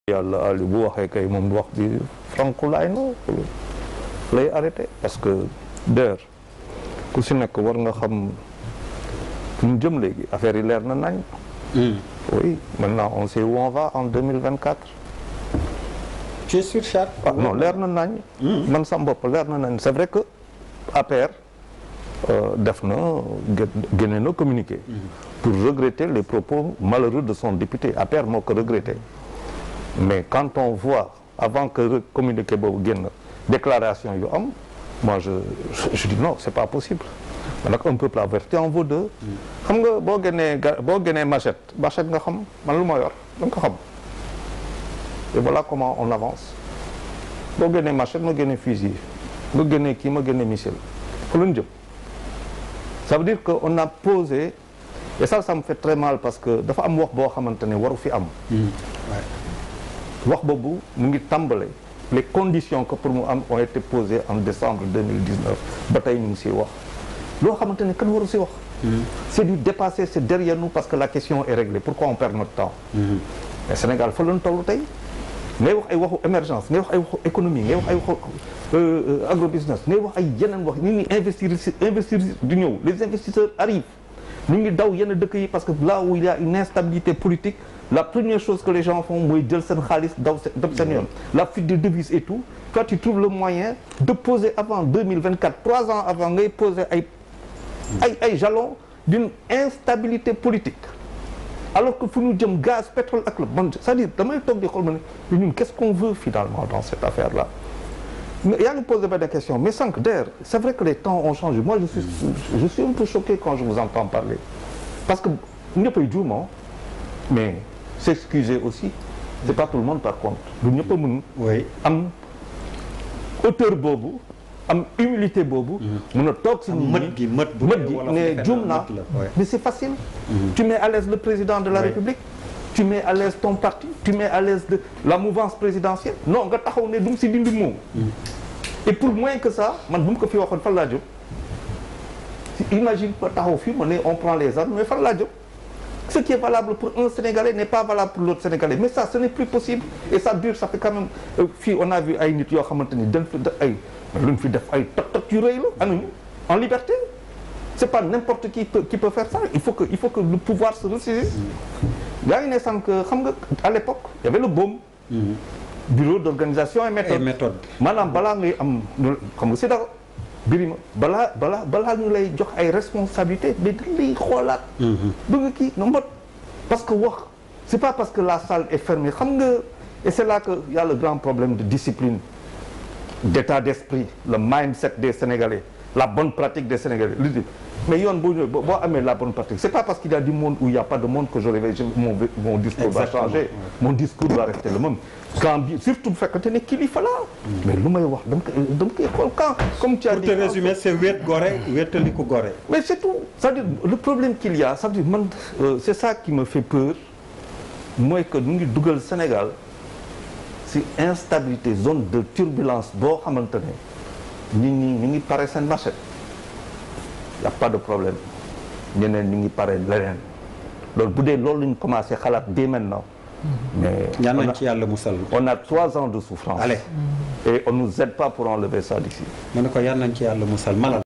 yàlla Aliou bu waxee kay moom wax bi frankulaay no lay arrêté parce que d'ailleurs ku si nekk war nga xam fu ñu jëm léegi affaire yi leer na nañ. Oui, maintenant on sait où on va en 2024. Tu es sûr, Charles? Ah, non, leer na nañ. Man sama bopp leer na nañ. C'est vrai que APR def na génne na communiqué pour regretter les propos malheureux de son député. APR moo ko regretté. Mais quand on voit avant que communiqué boobu génn déclaration yu am, moi je dis non, c'est pas possible. nag un peuple averti en vaut deux. xam nga boo génnee machette nga xam man lu ma yor da nga ko xam. et voilà comment on avance boo génnee machette ma génnee fusil nga génnee kii ma génnee missile fa lañ jëm. ça veut dire que on a posé et ça me fait très mal parce que dafa am wax boo xamante ne waru fi am. wax boobu mu ngi tàmbale les conditions que pour mu am ont été posées en décembre 2019 ba tey ñu ngi siy wax. loo xamante ne kan waru si wax. c'est du dépassé, c'est derrière nous parce que la question est réglée. Pourquoi on perd notre temps? Mais Sénégal fa lañ toll tey ngay wax ay waxu émergence ngay wax ay waxu économie ngay wax ay waxu agrobusiness ngay wax ay yeneen wax nit ñi investir du ñëw les investisseurs arrivent ñu ngi daw yenn dëkk yi parce que là où il y a une instabilité politique la première chose que les gens font mooy jël seen xaalis daw seen yoon la fuite de devises et tout. Toi tu trouves le moyen de poser avant 2024 3 ans avant ngay poser ay jalons d'une instabilité politique alors que fu ñu jëm gaz pétrole ak la man c'est-à-dire damay toog di xool ma ne ñun qu'est-ce qu'on veut finalement dans cette affaire-là. yaa ngi posé des questions mais sànq d'ailleurs c'est vrai que les temps ont changé. Moi je suis un peu choqué quand je vous entends parler parce que ñëpp ay juum mais s'excuser aussi c'est pas tout le monde par contre du ñëpp a mën am hauteur boobu am humilité boobu. mun a toog si mët gi ne juum naa mais c'est facile. Tu mets à l'aise le président de la République. Tu mets à l'aise ton parti. Tu mets à l'aise de la mouvance présidentielle. Non nga taxaw ne du mu si dindi moom. Et pour moins que ça man bu mu ko fi waxoon fan laa jóg. Imagine pas taxaw fii ma ne on prend les armes mais fan laa jóg. Ce qui est valable pour un Sénégalais n'est pas valable pour l'autre Sénégalais mais ça ce n'est plus possible et ça dure ça fait quand même fii on a vu ay nit yoo xamante ni dañ fi ay luñ fi def ay tot yu rëy la anañu en liberté c'est pas n'importe qui peut faire ça il faut que le pouvoir se ressaisisse. yaa ngi ne sànq xam nga à l'époque il y avait le BOM. Bureau d'organisation et méthode. maanaam balaa ngay am xam nga si dara birima balaa ñu lay jox ay responsabilités mais dañ lay xoolaat. bëgg kii na mbot parce que wax c'est pas parce que la salle est fermée xam nga et c'est là que y a le grand problème de discipline d'état d'esprit le mindset des Sénégalais la bonne pratique des Sénégalais mais yoon boo ñëwee boo amee la bonne pratique c'est pas parce qu'il y a du monde ou il y a pas de monde que je réveille mon discours va changer mon discours doit rester le même quand bi surtout bu fekkante ne kilifa la mais lu may wax dama koy xool quand comme tu as dit pour te résumer c'est wéet gore wéetali ko gore mais c'est tout c'est-à-dire le problème qu'il y a c'est-à-dire man c'est ça qui me fait peur mooy que ñu ngi dugal Sénégal ci instabilité zone de turbulence boo xamante ne ñu ngi pare seen machette y a pas de problème ñeneen ñu ngi pare leneen loolu bu dee loolu lañu commencé xalaat dès maintenant mais ñaan nañ ci yàlla musal on a 3 ans de souffrance. Allez. Et on nous aide pas pour enlever ça d'ici. ma ne ko yaan nañ ci yàlla musal malal